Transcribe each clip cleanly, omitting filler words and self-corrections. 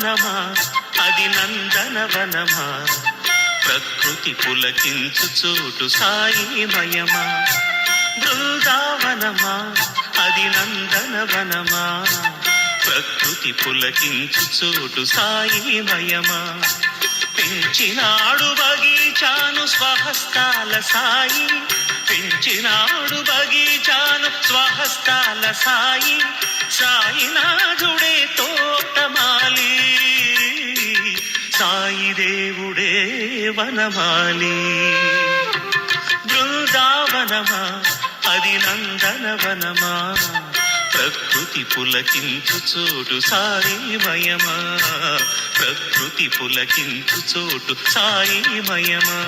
బృందావనమా అది నందనవనమా ప్రకృతి పులకించు చోటు సాయిమయమా బృందావనమా అది నందనవనమా ప్రకృతి పులకించు చోటు సాయిమయమా పెంచినాడు బగీచాను స్వహస్తాల సాయి పెంచినాడు బగీచాను స్వహస్తాల సాయి సాయినాథుడే తోటమాలి సాయి దేవుడే వనమాలి బృందావనమా అది నందనవనమా ప్రకృతి పులకించు చోటు సాయిమయమా ప్రకృతి పులకించు చోటు సాయిమయమా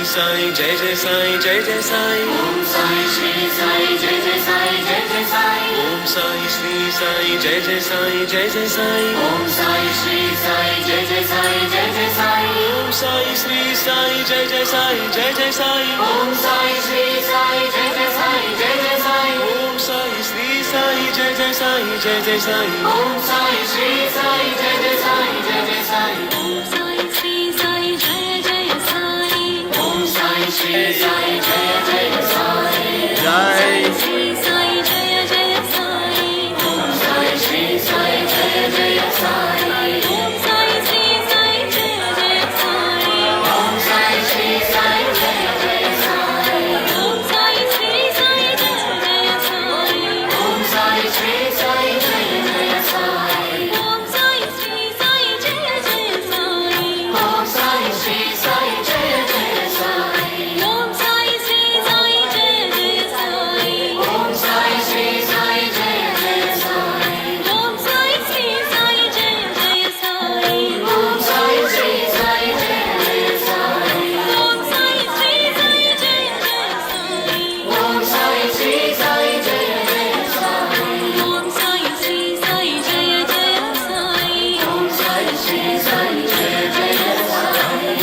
साई जय जय साई जय जय साई। ओम साई श्री साई जय जय साई जय जय साई। ओम साई श्री సాయి జయ జయ సాయి జయ జయ సాయి ఓం సాయి శ్రీ సాయి జయ జయ సాయి జయ జయ సాయి ఓం సాయి శ్రీ సాయి జయ జయ సాయి జయ జయ సాయి ఓం సాయి శ్రీ సాయి జయ జయ సాయి జయ జయ సాయి ఓం సాయి శ్రీ సాయి జయ జయ సాయి జయ జయ సాయి ఓం సాయి శ్రీ సాయి జయ జయ సాయి జయ జయ సాయి ఓం సాయి శ్రీ సాయి జయ జయ సాయి ఓం సాయి శ్రీ సాయి జయ జయ సాయి జై శ్రీ సాయి జయ జయ సాయి ఓం సాయి శ్రీ సాయి జయ జయ సాయి ఓం సాయి శ్రీ సాయి జయ జయ సాయి ఓం సాయి శ్రీ సాయి జయ జయ సాయి ఓం సాయి శ్రీ సాయి జయ జయ సాయి ఓం సాయి శ్రీ సాయి జయ జయ సాయి ఓం సాయి శ్రీ సాయి జయ జయ సాయి ఓం సాయి శ్రీ సాయి జయ జయ సాయి ఓం సాయి శ్రీ సాయి జయ జయ సాయి ఓం సాయి శ్రీ సాయి జయ జయ సాయి ఓం సాయి శ్రీ సాయి జయ జయ సాయి ఓం సాయి శ్రీ సాయి జయ జయ సాయి ఓం సాయి శ్రీ సాయి జయ జయ సాయి ఓం సాయి శ్రీ సాయి జయ జయ సాయి ఓం సాయి శ్రీ సాయి జయ జయ సాయి ఓం సాయి శ్రీ సాయి జయ జయ సాయి సాయి శ్రీ సాయి జయ జయ సాయి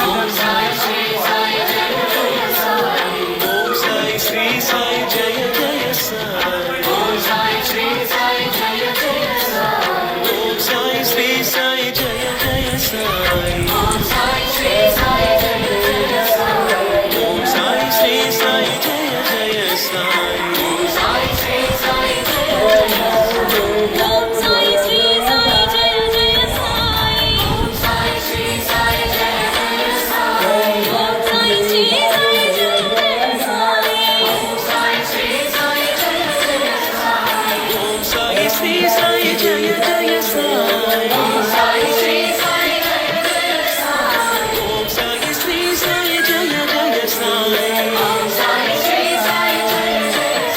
ఓం సాయి శ్రీ సాయి జయ జయ సాయి ఓం సాయి శ్రీ సాయి జయ జయ సాయి ఓం సాయి శ్రీ సాయి జయ జయ సాయి ఓం సాయి శ్రీ సాయి జయ జయ సాయి ఓం సాయి శ్రీ సాయి జయ జయ సాయి ఓం సాయి శ్రీ సాయి జయ జయ సాయి ఓం సాయి శ్రీ సాయి జయ జయ ఓం సాయి శ్రీ సాయి జయ జయ సాయి ఓం సాయి శ్రీ సాయి జయ జయ సాయి ఓం సాయి శ్రీ సాయి జయ జయ సాయి ఓం సాయి శ్రీ సాయి జయ జయ సాయి ఓం సాయి శ్రీ సాయి జయ జయ సాయి ఓం సాయి శ్రీ సాయి జయ జయ సాయి ఓం సాయి శ్రీ సాయి జయ జయ సాయి ఓం సాయి శ్రీ సాయి జయ జయ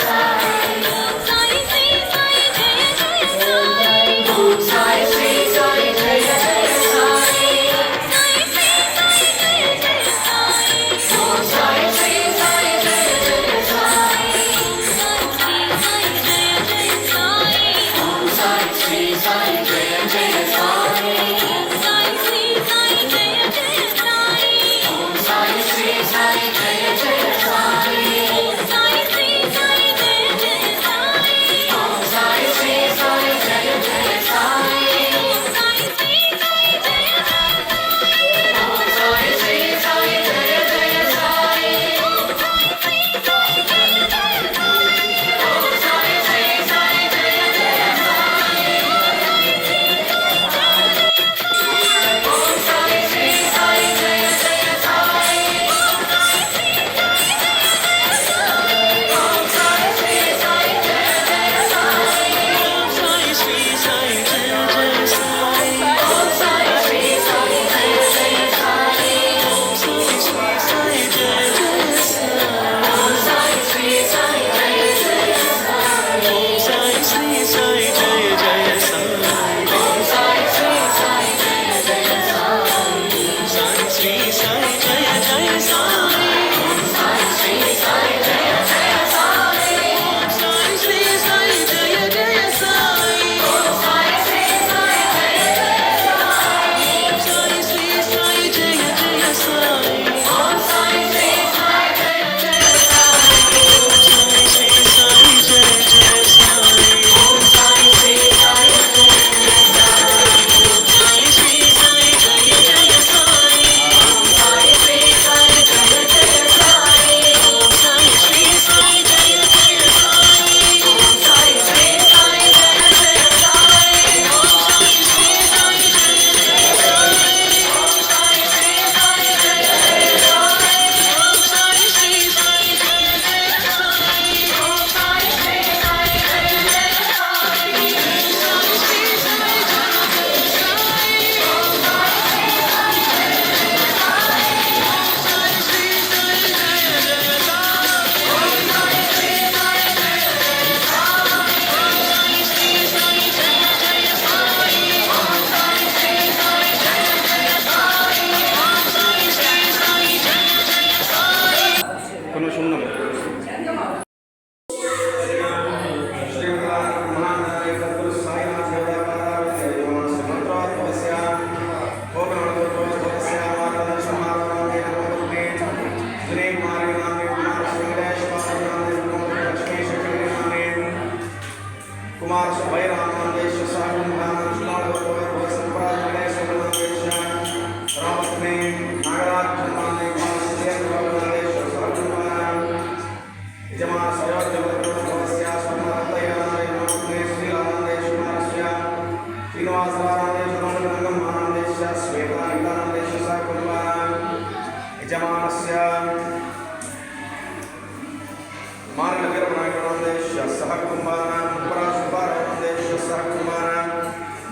मार्ग वीरनायकनादेश सह कुंभाराम पराशुभारामदेश सह कुंभाराम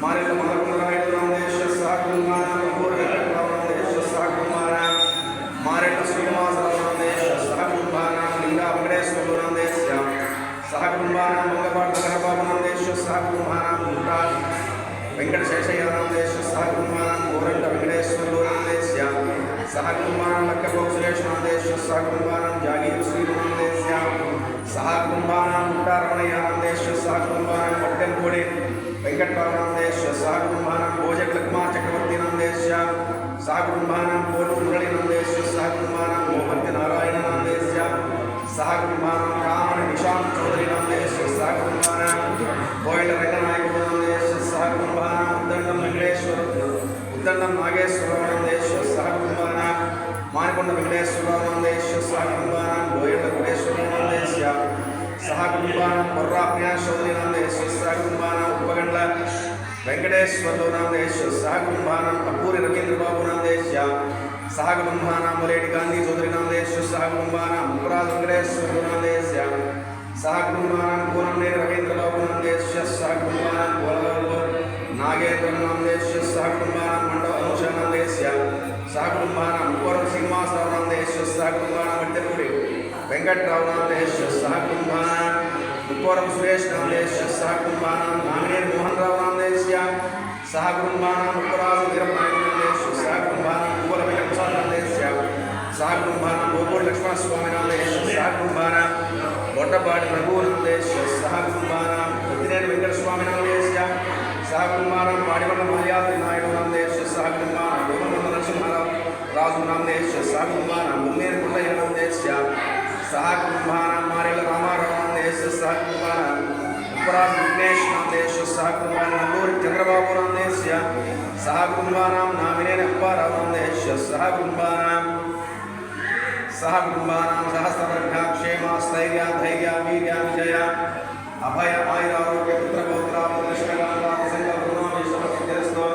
मार्ग महाकुंभरायनादेश सह कुंभाराम पूर्वनादेश सह कुंभाराम मार्ग श्रीनिवासनादेश सह कुंभाराम लिंगा वेंकटेश्वरनादेश सह कुंभाराम मंगलपाटनगरबाबुनादेश सह कुंभाराम मुट्टा वेंकटशेषयनादेश सह कुंभाराम गोरंट वेंकटेश्वरनादेश सह कुंभाराम लक्कपोक्षेशनादेश सह कुंभाराम जागीर श्रीनादेश सह कुंभाराम मुट्टा रमणयनादेश सह कुंभाराम पट्टनकोडे वेंकटरामनादेश सह कुंभाराम भोजक लक्मा चक्रवर्तीनादेश सह कुंभाराम पूर्व मुरलीनादेश सह कुंभाराम मोहंती नारायणनादेश सह कुंभाराम रामन निशांत चौधरीनादेश सह कुंभाराम कोयल रंगनायकनादेश सह कुंभाराम उद्दंडम वेंकटेश्वर उद्दंडम नागेश्वरनादेश सह कुंभाराम मानकोंड वेंकटेश्वरनादेश सह कुंभाराम कोयल वेंकटेश्वरनादेश सह कुंभाराम पर्रा प्रियांश चौधरीनादेश सह कुंभाराम उपगंड वेंकटेश्वरनादेश सह कुंभाराम अपूरी रवींद्र बाबुनादेश सह कुंभाराम मुलेडी गांधी चौधरीनादेश सह कुंभाराम उपराज वेंकटेश्वरनादेश सह कुंभाराम कोनमनेर रवींद्र बाबुनादेश सह कुंभाराम कोलगल्लूर नागेंद्रनादेश सह कुंभाराम मंडल अनुषनादेश सह कुंभाराम कोरम श्रीनिवासरावनादेश सह कुंभाराम मट्टपुरी वेंकटरावनादेश सह कुंभाराम कोरम सुरेशनादेश सह कुंभाराम नांगनेर मोहनरावनादेश सह कुंभाराम उपराज वीरनायकनादेश सह कुंभाराम कुवल वेंकटप्रसादनादेश सह कुंभाराम गोकुल लक्ष्मण स्वामीनादेश सह कुंभाराम बोट्टपाटी रघुनादेश सह कुंभाराम पत्तिनेनि वेंकट स्वामीनादेश सह कुंभाराम पाडिवल्ल मलयाद्रि नायडुनादेश सह कुंभाराम गोमनंद नरसिंहराव राजुनादेश सह कुंभाराम मुन्नेर कुंडयनादेश सह कुंभाराम मारेल रामारावनादेश सह कुंभाराम उपराज विघ्नेशनादेश सह कुंभाराम नल्लूरि चंद्रबाबुनादेश सह कुंभाराम नामिनेनि अप्पारावनादेश सह कुंभाराम सहस्रवर्गा क्षेम स्थैर्य धैर्य वीर्य विजय अभय आयुरारोग्य पुत्रपौत्रादिष्टकांतादिसंकल्पनाभिष्टमसिद्धिरस्तु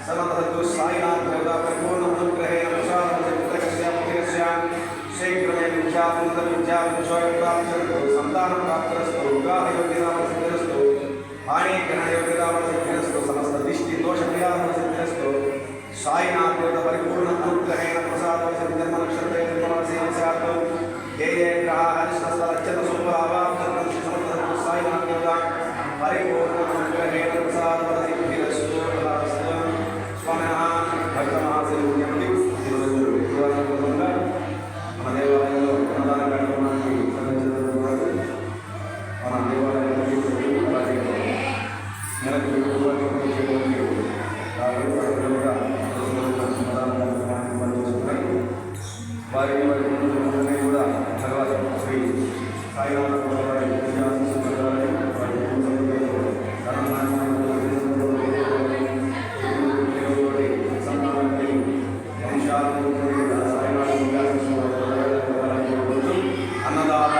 सर्वतस्तु साईनाथ देवता परिपूर्ण अनुग्रहेण प्रसादस्य पुत्रस्य शीघ्रमेव विद्याविद्याविद्याविद्याप्राप्तिरस्तु संतानं प्राप्तिरस्तु विवाहयोग्यतावसिद्धिरस्तु हानिग्रहयोग्यतावसिद्धिरस्तु समस्त दिष्टि दोषक्रियावसिद्धिरस्तु साईनाथ देवता परिपूर्ण अनुग्रहेण प्रसादस्य नक्षत्रे निर्मलसेवस्यात् ये ये ग्रहाः हरिष्णस्तलच्छत शुभावाप्तरं साईनाथ देवता परिपूर्ण अनुग्रहेण प्रसादवसिद्धिरस्तु स्वामिनः भक्तमहासेव्यमपि తిరువనంతపురంగా మన దేవాలయంలో అన్నదాన కార్యక్రమానికి సందర్శించబడుతున్నారు. మన దేవాలయంలో అలాగే నెలకు వారి కూడా భగవత్ శ్రీ సాయినాథ అన్నదాత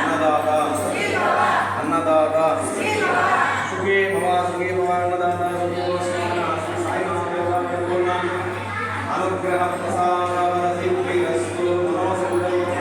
అన్నదాత అన్నదాత సుఖే భవ అన్నదాత అనుగ్రహ ప్రసాద సిద్ధిరస్తు మనోసంకల్ప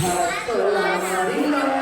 భక్తుల మదిలో